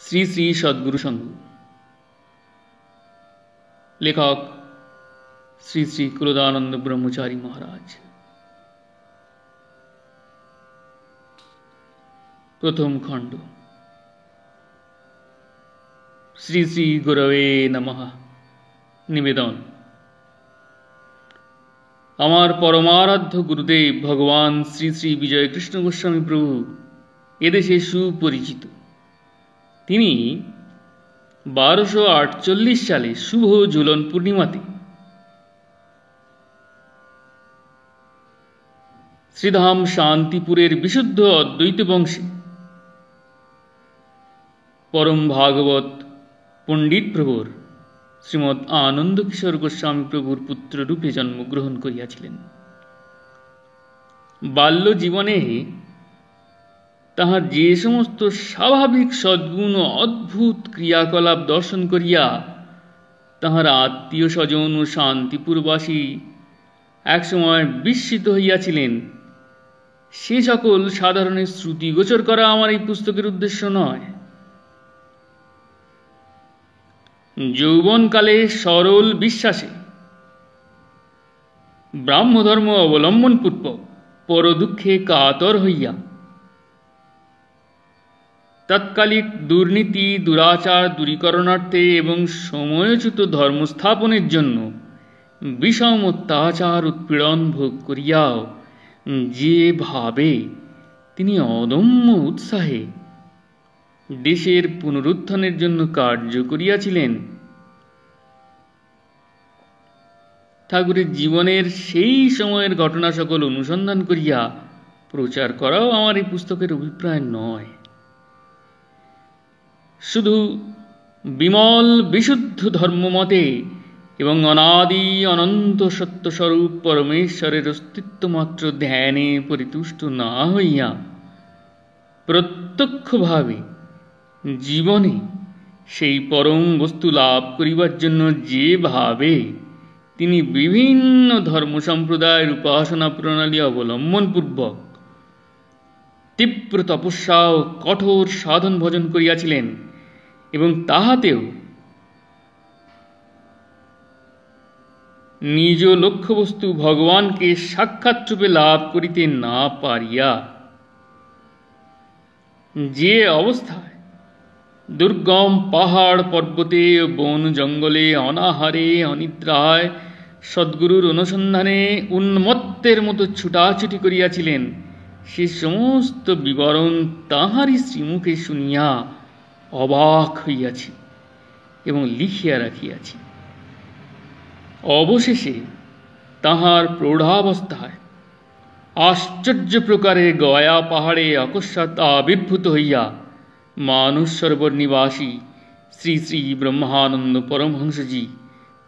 শ্রী শ্রী সদ্গুরু সংঘ। লেখক শ্রী শ্রী কুলদানন্দ ব্রহ্মচারী মহারাজ। প্রথম খণ্ড। শ্রী শ্রী গুরবে নমঃ। নিবেদন। আমার পরমারাধ্য গুরুদেব ভগবান শ্রী শ্রী বিজয় কৃষ্ণ গোস্বামী প্রভু এদেশে সুপরিচিত। তিনি 1248 সালে শুভ ঝুলন পূর্ণিমাতে শ্রীধাম শান্তিপুরের বিশুদ্ধ অদ্বৈত বংশে পরম ভাগবত পণ্ডিত প্রভুর শ্রীমৎ আনন্দ কিশোর গোস্বামী প্রভুর পুত্ররূপে জন্মগ্রহণ করিয়াছিলেন। বাল্য জীবনে তাহার যে সমস্ত স্বাভাবিক সদ্গুণ ও অদ্ভুত ক্রিয়াকলাপ দর্শন করিয়া তাহার আত্মীয় স্বজন ও শান্তিপুরবাসী একসময় বিস্মিত হইয়াছিলেন, সে সকল সাধারণের শ্রুতিগোচর করা আমার এই পুস্তকের উদ্দেশ্য নয়। যৌবনকালে সরল বিশ্বাসে ব্রাহ্মধর্ম অবলম্বনপূর্বক পরদুঃখে কাতর হইয়া তৎকালিক দুর্নীতি দুরাচার দূরীকরণার্থে এবং সময়োচিত ধর্মস্থাপনের জন্য বিষম অত্যাচার উৎপীড়ন ভোগ করিয়াও যেভাবে তিনি অদম্য উৎসাহে দেশের পুনরুত্থানের জন্য কার্য করিয়াছিলেন, ঠাকুরের জীবনের সেই সময়ের ঘটনা সকল অনুসন্ধান করিয়া প্রচার করাও আমার এই পুস্তকের অভিপ্রায় নয়। শুধু বিমল বিশুদ্ধ ধর্মমতে এবং অনাদি অনন্ত সত্যস্বরূপ পরমেশ্বরের অস্তিত্ব মাত্র ধ্যানে পরিতুষ্ট না হইয়া প্রত্যক্ষভাবে জীবনে সেই পরম বস্তু লাভ করিবার জন্য যেভাবে তিনি বিভিন্ন ধর্ম সম্প্রদায়ের উপাসনা প্রণালী অবলম্বনপূর্বক তীব্র তপস্যা ও কঠোর সাধন ভজন করিয়াছিলেন এবং তাহাতেও নিজ লক্ষ্যবস্তু ভগবানকে সাক্ষাৎ রূপে লাভ করিতে না পারিয়া যে অবস্থায় দুর্গম পাহাড় পর্বতে ও বন জঙ্গলে অনাহারে অনিদ্রায় সদ্গুরুর অনুসন্ধানে উন্মত্তের মতো ছুটাছুটি করিয়াছিলেন, সে সমস্ত বিবরণ তাঁহারই শ্রীমুখে শুনিয়া অবাক হইয়াছি এবং লিখিয়া রাখিয়াছি। অবশেষে তাঁহার প্রৌঢ়াবস্থায় আশ্চর্য প্রকারে গয়া পাহাড়ে অকস্মাৎ আবির্ভূত হইয়া মানস সরোবর নিবাসী শ্রী শ্রী ব্রহ্মানন্দ পরমহংসজি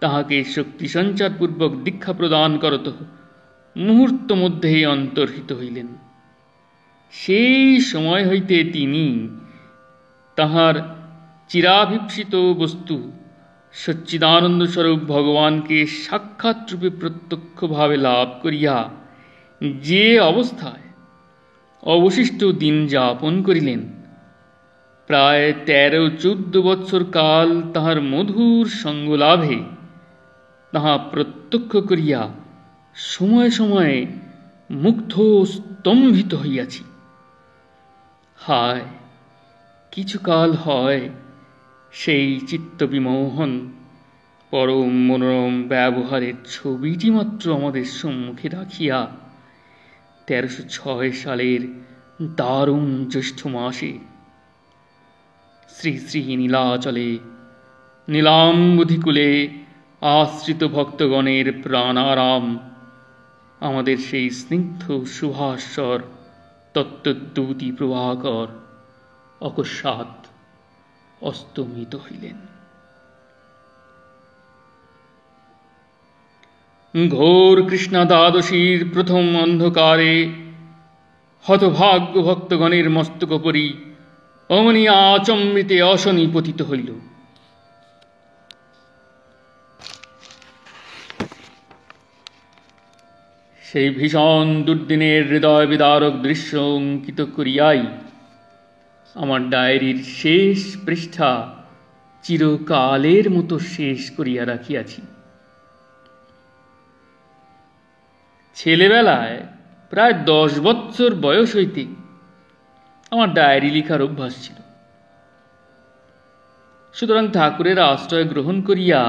তাহাকে শক্তি সঞ্চারপূর্বক দীক্ষা প্রদান করত মুহূর্ত মধ্যেই অন্তর্হিত হইলেন। সেই সময় হইতে তিনি তাহার চিরাভিপ্সিত বস্তু সচ্চিদানন্দ স্বরূপ ভগবানকে সাক্ষাৎ রূপে প্রত্যক্ষভাবে লাভ করিয়া যে অবস্থায় অবশিষ্ট দিন যাপন করিলেন, প্রায় 13-14 বৎসর কাল তাহার মধুর সঙ্গলাভে তাহা প্রত্যক্ষ করিয়া সময়ে সময়ে মুগ্ধ স্তম্ভিত হইয়াছি। হায়, কিছুকাল হয় সেই চিত্তবিমোহন পরম মনোরম ব্যবহারের ছবিটি মাত্র আমাদের সম্মুখে রাখিয়া 1306 সালের দারুণ জ্যৈষ্ঠ মাসে শ্রী শ্রী নীলাচলে নীলাম্বুধিকুলে আশ্রিত ভক্তগণের প্রাণারাম আমাদের সেই স্নিগ্ধ শুভাস্বর তত্ত্বদ্যুতি প্রভাকর অকস্মাৎ অস্তমিত হইলেন। ঘোর কৃষ্ণা দ্বাদশীর প্রথম অন্ধকারে হতভাগ্য ভক্তগণের মস্তকোপরি অমনি আচম্বিতে অশনি পতিত হইল। সেই ভীষণ দুর্দিনের হৃদয় বিদারক দৃশ্য অঙ্কিত করিয়াই আমার ডায়েরির শেষ পৃষ্ঠা চিরকালের মতো শেষ করিয়া রাখিয়াছি। ছেলেবেলায় প্রায় 10 বৎসর বয়স হইতে আমার ডায়েরি লিখার অভ্যাস ছিল। সুতরাং ঠাকুরের আশ্রয় গ্রহণ করিয়া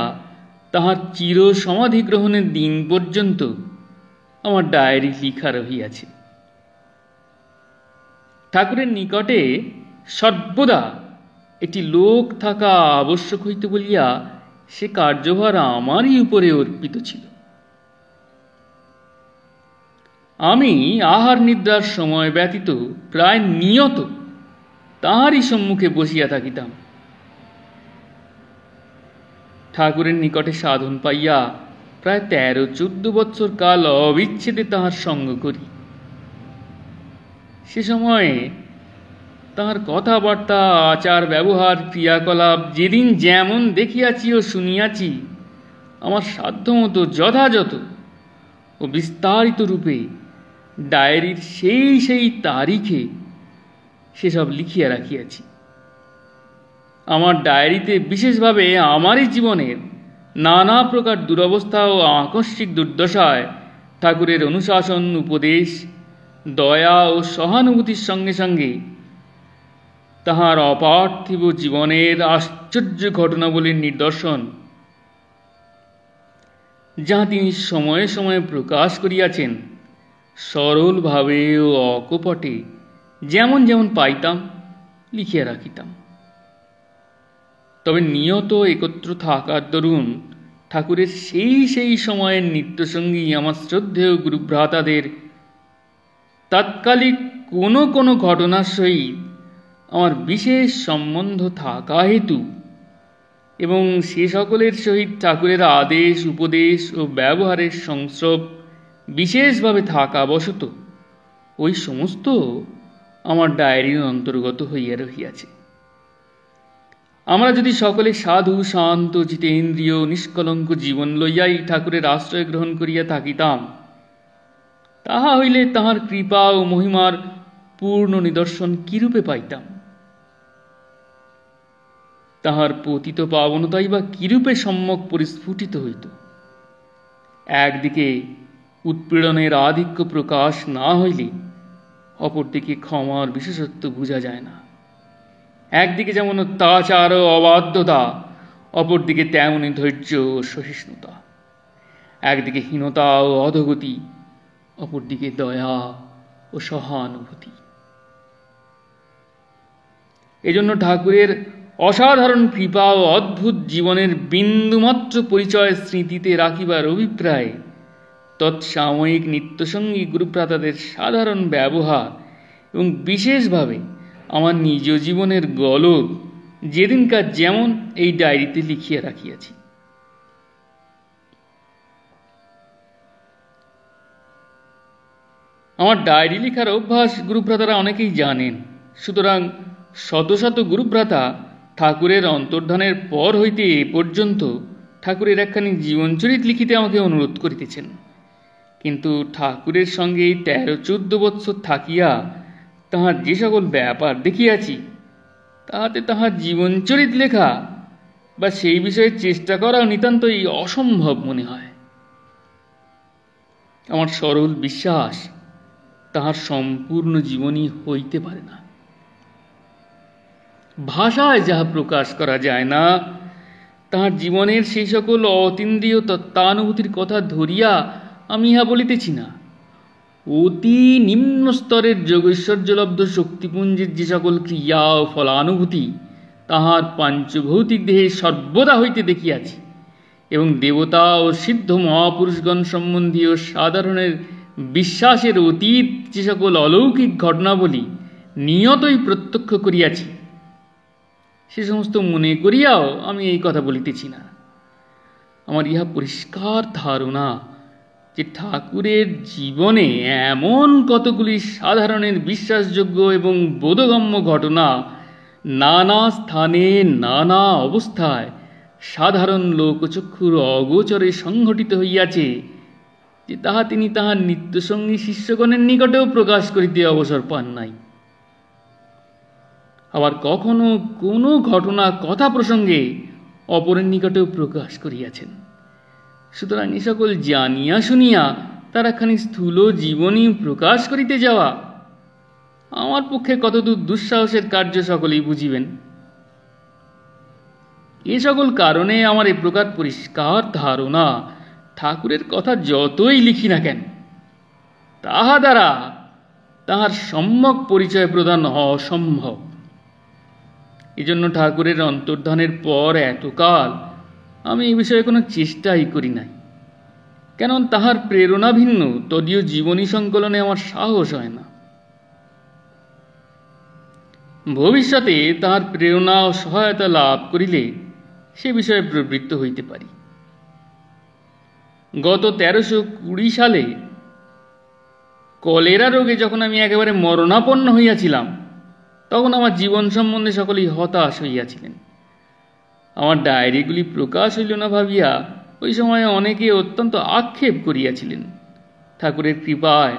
তাহার চির সমাধি গ্রহণের দিন পর্যন্ত আমার ডায়েরি লিখা রহিয়াছে। ঠাকুরের নিকটে সর্বদা একটি লোক থাকা আবশ্যক হইতে বলিয়া সে কার্যভার আমারই উপরে অর্পিত ছিল। আমি আহার নিদ্রার সময় ব্যতীত প্রায় নিয়ত তাহারই সম্মুখে বসিয়া থাকিতাম। ঠাকুরের নিকটে সাধন পাইয়া প্রায় 13-14 বৎসর কাল অবিচ্ছেদে তাহার সঙ্গ করি। সে সময়ে তাহার কথাবার্তা, আচার ব্যবহার, ক্রিয়াকলাপ যেদিন যেমন দেখিয়াছি ও শুনিয়াছি আমার সাধ্যমতো যথাযথ ও বিস্তারিত রূপে ডায়েরির সেই তারিখে সেসব লিখিয়া রাখিয়াছি। আমার ডায়েরিতে বিশেষভাবে আমারই জীবনের নানা প্রকার দুরবস্থা ও আকস্মিক দুর্দশায় ঠাকুরের অনুশাসন, উপদেশ, দয়া ও সহানুভূতির সঙ্গে সঙ্গে তাহার অপার্থিব জীবনের আশ্চর্য ঘটনাবলীর নিদর্শন, যাহা তিনি সময়ে সময়ে প্রকাশ করিয়াছেন, সরলভাবে ও অকপটে যেমন যেমন পাইতাম লিখিয়া রাখিতাম। তবে নিয়ত একত্র থাকার দরুন ঠাকুরের সেই সময়ের নিত্যসঙ্গী আমার শ্রদ্ধেয় গুরুভ্রাতাদের তাৎকালিক কোনো ঘটনার সহিত আমার বিশেষ সম্বন্ধ থাকা হেতু এবং সে সকলের সহিত ঠাকুরের আদেশ, উপদেশ ও ব্যবহারের সংস্রব বিশেষভাবে থাকা বশত ওই সমস্ত আমার ডায়েরির অন্তর্গত হইয়া রহিয়াছে। আমরা যদি সকলে সাধু, শান্ত, জিতেন্দ্রিয়, নিষ্কলঙ্ক জীবন লইয়াই ঠাকুরের আশ্রয় গ্রহণ করিয়া থাকিতাম, তাহা হইলে তাহার কৃপা ও মহিমার পূর্ণ নিদর্শন কিরূপে পাইতাম? তাহার পতিত পাবনতাই বা কিরূপে সম্যক পরিস্ফুটিত হইত? একদিকে উৎপীড়নের আধিক্য প্রকাশ না হইলে অপরদিকে ক্ষমার বিশেষত্ব বুঝা যায় না। একদিকে যেমন অত্যাচার ও অবাধ্যতা, অপরদিকে তেমনি ধৈর্য ও সহিষ্ণুতা। একদিকে হীনতা ও অধোগতি, অপরদিকে দয়া ও সহানুভূতি। এজন্য ঠাকুরের অসাধারণ কৃপা ও অদ্ভুত জীবনের বিন্দুমাত্র পরিচয় স্মৃতিতে রাখিবার অভিপ্রায় তৎসাময়িক নিত্যসঙ্গী গুরুভ্রাতাদের সাধারণ ব্যবহার এবং বিশেষভাবে আমার নিজ জীবনের গলদ যেদিনকার যেমন এই ডায়েরিতে লিখিয়া রাখিয়াছি। আমার ডায়েরি লেখার অভ্যাস গুরুভ্রাতারা অনেকেই জানেন। সুতরাং শত শত গুরুভ্রাতা ঠাকুরের অন্তর্ধানের পর হইতে এ পর্যন্ত ঠাকুরের একখানি জীবনচরিত লিখিতে আমাকে অনুরোধ করিতেছেন। কিন্তু ঠাকুরের সঙ্গে 13-14 বৎসর থাকিয়া তাহার যে সকল ব্যাপার দেখিয়াছি, তাহাতে তাহার জীবনচরিত লেখা বা সেই বিষয়ে চেষ্টা করাও নিতান্তই অসম্ভব মনে হয়। আমার সরল বিশ্বাস তাহার সম্পূর্ণ জীবনী হইতে পারে না। ভাষায় যাহা প্রকাশ করা যায় না, তাহার জীবনের সেই সকল অতীন্দ্রিয় তত্ত্বানুভূতির কথা ধরিয়া আমি ইহা বলিতেছি না। অতি নিম্ন স্তরের যোগৈশ্বর্যলব্ধ শক্তিপুঞ্জের যে সকল ক্রিয়া ও ফলানুভূতি তাহার পাঞ্চভৌতিক দেহে সর্বদা হইতে দেখিয়াছি, এবং দেবতা ও সিদ্ধ মহাপুরুষগণ সম্বন্ধীয় সাধারণের বিশ্বাসের অতীত যে সকল অলৌকিক ঘটনাবলী নিয়তই প্রত্যক্ষ করিয়াছি, সে সমস্ত মনে করিয়াও আমি এই কথা বলিতেছি না। আমার ইহা পরিষ্কার ধারণা যে ঠাকুরের জীবনে এমন কতগুলি সাধারণের বিশ্বাসযোগ্য এবং বোধগম্য ঘটনা নানা স্থানে নানা অবস্থায় সাধারণ লোকচক্ষুর অগোচরে সংঘটিত হইয়াছে, যে তাহা তিনি তাহার নিত্যসঙ্গী শিষ্যগণের নিকটেও প্রকাশ করিতে অবসর পান নাই। আবার কখনো কোনো ঘটনা কথা প্রসঙ্গে অপরের নিকটেও প্রকাশ করিয়াছেন। সুতরাং এ সকল জানিয়া শুনিয়া তারা খানি স্থূল জীবনী প্রকাশ করিতে যাওয়া আমার পক্ষে কতদূর দুঃসাহসের কার্য সকলেই বুঝিবেন। এ সকল কারণে আমার এ প্রকার পরিষ্কার ধারণা, ঠাকুরের কথা যতই লিখি না কেন তাহা দ্বারা তাহার সম্যক পরিচয় প্রদান অসম্ভব। এজন্য ঠাকুরের অন্তর্ধানের পর এতকাল আমি এই বিষয়ে কোনো চেষ্টাই করি নাই, কেন তাহার প্রেরণা ভিন্ন তদীয় জীবনী সংকলনে আমার সাহস হয় না। ভবিষ্যতে তাহার প্রেরণা ও সহায়তা লাভ করিলে সে বিষয়ে প্রবৃত্ত হইতে পারি। গত 1320 সালে কলেরা রোগে যখন আমি একেবারে মরণাপন্ন হইয়াছিলাম, তখন আমার জীবন সম্বন্ধে সকলেই হতাশ হইয়াছিলেন। আমার ডায়েরিগুলি প্রকাশ হইল না ভাবিয়া ওই সময়ে অনেকে অত্যন্ত আক্ষেপ করিয়াছিলেন। ঠাকুরের কৃপায়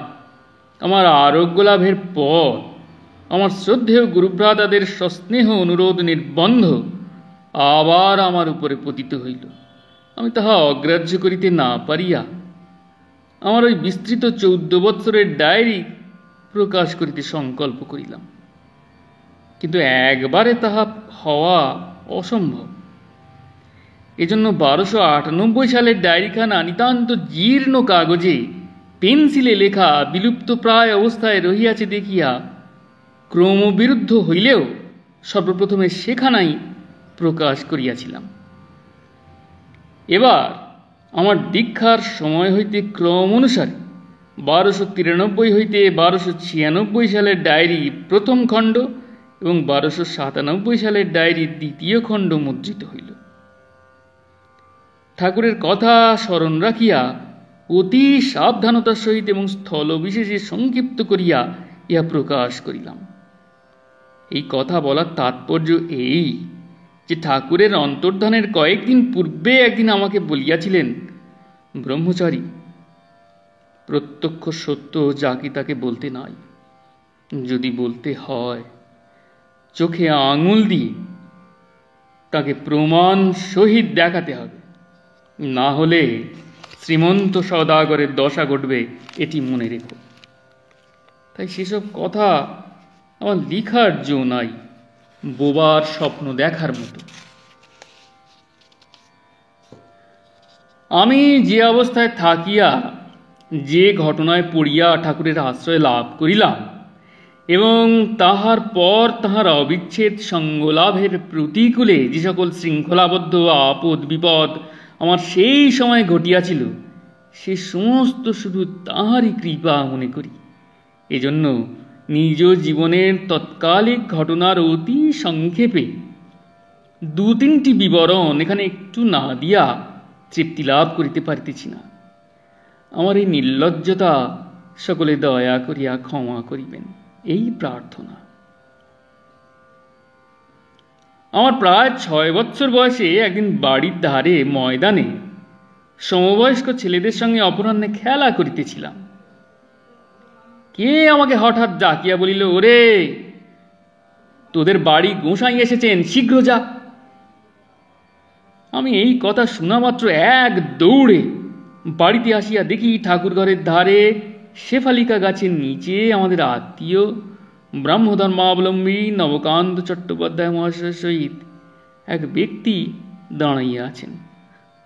আমার আরোগ্য লাভের পর আমার শ্রদ্ধেয় গুরুভ্রাতাদের সস্নেহ অনুরোধ নির্বন্ধ আবার আমার উপরে পতিত হইল। আমি তাহা অগ্রাহ্য করিতে না পারিয়া আমার ওই বিস্তৃত 14 বৎসরের ডায়েরি প্রকাশ করিতে সংকল্প করিলাম, কিন্তু একবারে তাহা হওয়া অসম্ভব। এজন্য 1298 সালের ডায়েরিখানা নিতান্ত জীর্ণ কাগজে পেন্সিলে লেখা বিলুপ্ত প্রায় অবস্থায় রহিয়াছে দেখিয়া ক্রমবিরুদ্ধ হইলেও সর্বপ্রথমে সেখানাই প্রকাশ করিয়াছিলাম। এবার আমার দীক্ষার সময় হইতে ক্রম অনুসারে 1293 হইতে 1296 সালের ডায়েরি প্রথম খণ্ড এবং 1297 সালের ডায়েরি দ্বিতীয় খণ্ড মুদ্রিত হইল। ঠাকুরের কথা স্মরণ রাখিয়া অতি সাবধানতার সহিত এবং স্থল বিশেষে সংক্ষিপ্ত করিয়া ইহা প্রকাশ করিলাম। এই কথা বলার তাৎপর্য এই যে ঠাকুরের অন্তর্ধানের কয়েকদিন পূর্বে একদিন আমাকে বলিয়াছিলেন, ব্রহ্মচারী, প্রত্যক্ষ সত্য যা কি তাকে বলতে নাই, যদি বলতে হয় চোখে আঙুল দিয়ে তাকে প্রমাণ সহিত দেখাতে হবে, না হলে শ্রীমন্ত সওদাগরের দশা ঘটবে, এটি মনে রেখো। তাই সেসব কথা আমার লিখার জো নাই, বোবার স্বপ্ন দেখার মতো। আমি যে অবস্থায় থাকিয়া যে ঘটনায় পড়িয়া ঠাকুরের আশ্রয় লাভ করিলাম এবং তাহার পর তাহার অবিচ্ছেদ সঙ্গলাভের প্রতিকূলে যে সকল শৃঙ্খলাবদ্ধ আপদ বিপদ আমার সেই সময় ঘটিয়াছিল, সে সমস্ত শুধু তাহারই কৃপা মনে করি। এজন্য নিজ জীবনের তৎকালিক ঘটনার অতি সংক্ষেপে 2-3টি বিবরণ এখানে একটু না দিয়া তৃপ্তি লাভ করিতে পারিতেছি না। আমার এই নির্লজ্জতা সকলে দয়া করিয়া ক্ষমা করিবেন, এই প্রার্থনা। আমার প্রায় 6 বৎসর বয়সে একদিন বাড়ির ধারে ময়দানে সমবয়স্ক ছেলেদের সঙ্গে অপরাহ্নে খেলা করিতেছিলাম। কে আমাকে হঠাৎ ডাকিয়া বলিল, ওরে, তোদের বাড়ি গোসাই এসেছেন, শীঘ্র যা। আমি এই কথা শোনা মাত্র এক দৌড়ে বাড়িতে আসিয়া দেখি ঠাকুর ঘরের ধারে শেফালিকা গাছের নিচে আমাদের আত্মীয় ব্রাহ্মধর্মাবলম্বী নবকান্ত চট্টোপাধ্যায় মহাশয়ের সহিত এক ব্যক্তি দাঁড়াইয়া আছেন।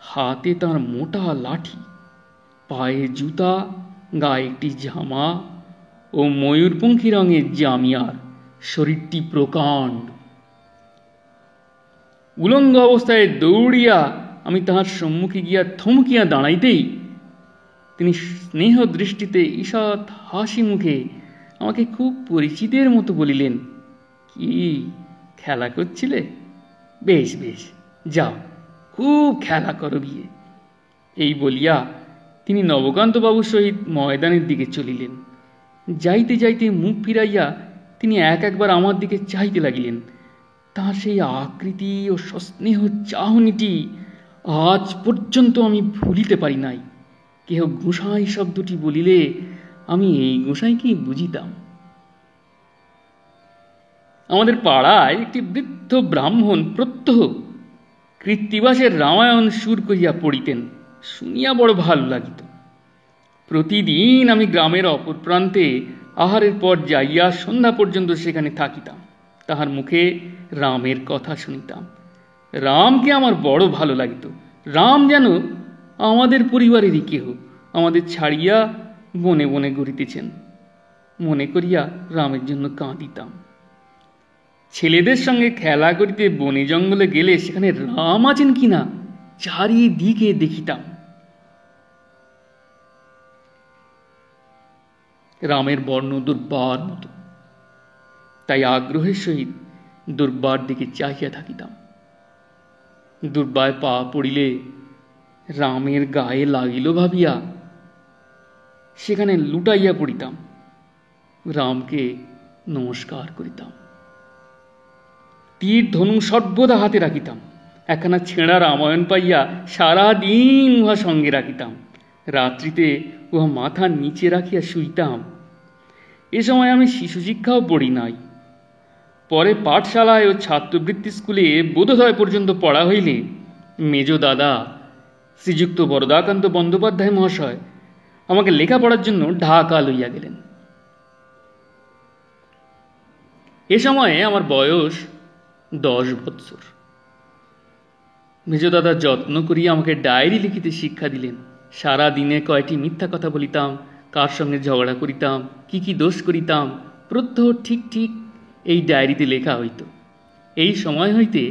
হাতে তাঁর মোটা লাঠি, পায়ে জুতা, গায়ে একটি জামা ও ময়ূরপঙ্খী রঙের জামিয়ার, শরীরটি প্রকাণ্ড। উলঙ্গ অবস্থায় দৌড়িয়া আমি তাহার সম্মুখে গিয়া থমকিয়া দাঁড়াইতেই তিনি স্নেহ দৃষ্টিতে ঈষৎ হাসি মুখে আমাকে খুব পরিচিতের মতো বলিলেন, কি খেলা করছিলে? বেশ বেশ, যাও, খুব খেলা করো বিয়ে। এই বলিয়া তিনি নবকান্তবাবুর সহিত ময়দানের দিকে চলিলেন। যাইতে যাইতে মুখ ফিরাইয়া তিনি একবার আমার দিকে চাহিতে লাগিলেন। তাঁর সেই আকৃতি ও সস্নেহ চাহনিটি আজ পর্যন্ত আমি ভুলিতে পারি নাই। কেহ গোসাই শব্দটি বলিলে আমি এই গোসাইকেই বুঝিতাম। আমাদের পাড়ায় একটি বৃদ্ধ ব্রাহ্মণ প্রত্যহ কৃত্তিবাসের রামায়ণ সুর করিয়া পড়িতেন, শুনিয়া বড় ভালো লাগিত। প্রতিদিন আমি গ্রামের অপর প্রান্তে আহারের পর যাইয়া সন্ধ্যা পর্যন্ত সেখানে থাকিতাম, তাহার মুখে রামের কথা শুনিতাম। রামকে আমার বড় ভালো লাগিত। রাম যেন আমাদের পরিবারেরই কেহ, আমাদের ছাড়িয়া বনে বনে ঘুরিতেছেন মনে করিয়া রামের জন্য কাঁদিতাম। ছেলেদের সঙ্গে খেলা করিতে বনে জঙ্গলে গেলে সেখানে রাম আছেন কিনা চারিদিকে দেখিতাম। রামের বর্ণ দুর্বার মতো, তাই আগ্রহের সহিত দুর্বার দিকে চাহিয়া থাকিতাম। দুর্বায় পা পড়িলে রামের গায়ে লাগিল ভাবিয়া সেখানে লুটাইয়া পড়িতাম, রামকে নমস্কার করিতাম। তীর ধনু সর্বদা হাতে রাখিতাম। একখানা ছেঁড়া রামায়ণ পাইয়া সারাদিন উহা সঙ্গে রাখিতাম। রাত্রিতে উহা মাথার নিচে রাখিয়া শুইতাম। এ সময় আমি শিশু শিক্ষাও পড়ি নাই। পরে পাঠশালায় ও ছাত্রবৃত্তি স্কুলে বোধোদয় পর্যন্ত পড়া হইলে মেজ দাদা শ্রীযুক্ত বরদাকান্ত বন্দ্যোপাধ্যায় মহাশয় আমাকে লেখাপড়ার জন্য ঢাকা লইয়া গেলেন। এ সময়ে আমার বয়স 10 বৎসর। মেজ দাদা যত্ন করিয়া আমাকে ডায়েরি লিখিতে শিক্ষা দিলেন। সারা দিনে কয়টি মিথ্যা কথা বলিতাম, কার সঙ্গে ঝগড়া করিতাম, কি কি দোষ করিতাম, প্রত্যহ ঠিক ঠিক এই ডায়েরিতে লেখা হইত। এই সময় হইতে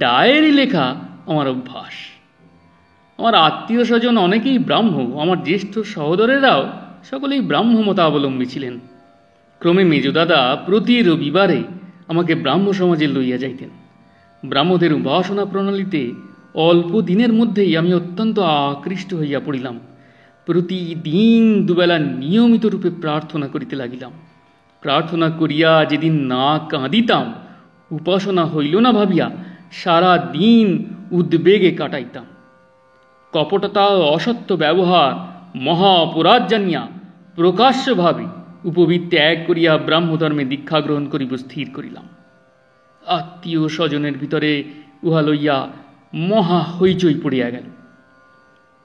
ডায়েরি লেখা আমার অভ্যাস। আমার আত্মীয় স্বজন অনেকেই ব্রাহ্ম, আমার জ্যেষ্ঠ সহোদরেরাও সকলেই ব্রাহ্ম মতাবলম্বী ছিলেন। ক্রমে মেজদাদা প্রতি রবিবারে আমাকে ব্রাহ্ম সমাজে লইয়া যাইতেন। ব্রাহ্মদের উপাসনা প্রণালীতে অল্প দিনের মধ্যেই আমি অত্যন্ত আকৃষ্ট হইয়া পড়িলাম। প্রতিদিন দুবেলা নিয়মিত রূপে প্রার্থনা করিতে লাগিলাম। প্রার্থনা করিয়া যেদিন না কাঁদিতাম, উপাসনা হইল না ভাবিয়া সারা দিন উদ্বেগে কাটাইতাম। কপটতা ও অসত্য ব্যবহার মহা অপরাধ জানিয়া প্রকাশ্যভাবে উপবীত ত্যাগ করিয়া ব্রাহ্মধর্মে দীক্ষা গ্রহণ করিব স্থির করিলাম। আত্মীয় স্বজনের ভিতরে উহা লইয়া মহা হইচই পড়িয়া গেল।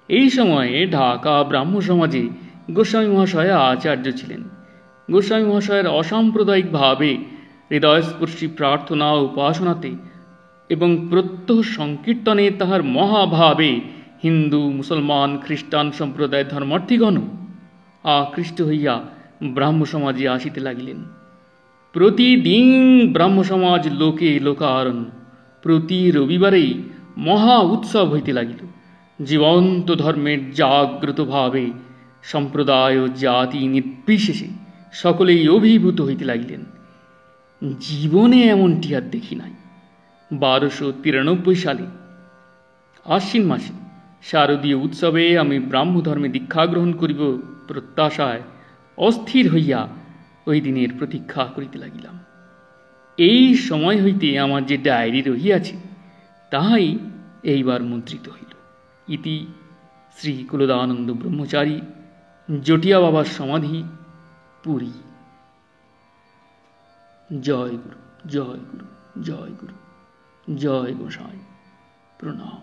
এই সময়ে ঢাকা ব্রাহ্ম সমাজে গোস্বামী মহাশয় আচার্য ছিলেন। গোস্বামী মহাশয়ের অসাম্প্রদায়িক ভাবে হৃদয়স্পর্শী প্রার্থনা ও উপাসনাতে এবং প্রত্যহ সংকীর্তনে তাহার মহাভাবে হিন্দু, মুসলমান, খ্রিস্টান সম্প্রদায়ের ধর্মার্থীগণ আকৃষ্ট হইয়া ব্রাহ্ম সমাজে আসিতে লাগিলেন। প্রতিদিন ব্রাহ্ম সমাজ লোকে লোকারণ্য। প্রতি রবিবারেই মহা উৎসব হইতে লাগিল। জীবন্ত ধর্মের জাগ্রত ভাবে সম্প্রদায় ও জাতি নির্বিশেষে সকলেই অভিভূত হইতে লাগিলেন। জীবনে এমনটি আর দেখি নাই। 1293 সালে আশ্বিন মাসে শারদীয় উৎসবে আমি ব্রাহ্ম ধর্মে দীক্ষা গ্রহণ করিব প্রত্যাশায় অস্থির হইয়া ওই দিনের প্রতীক্ষা করিতে লাগিলাম। এই সময় হইতে আমার যে ডায়েরি রহিয়াছে তাহাই এইবার মুদ্রিত হইল। ইতি শ্রী কুলদানন্দ ব্রহ্মচারী, জটিয়া বাবার সমাধি, পুরী। জয় গুরু, জয় গুরু, জয় গুরু, জয় গোসাই, প্রণাম।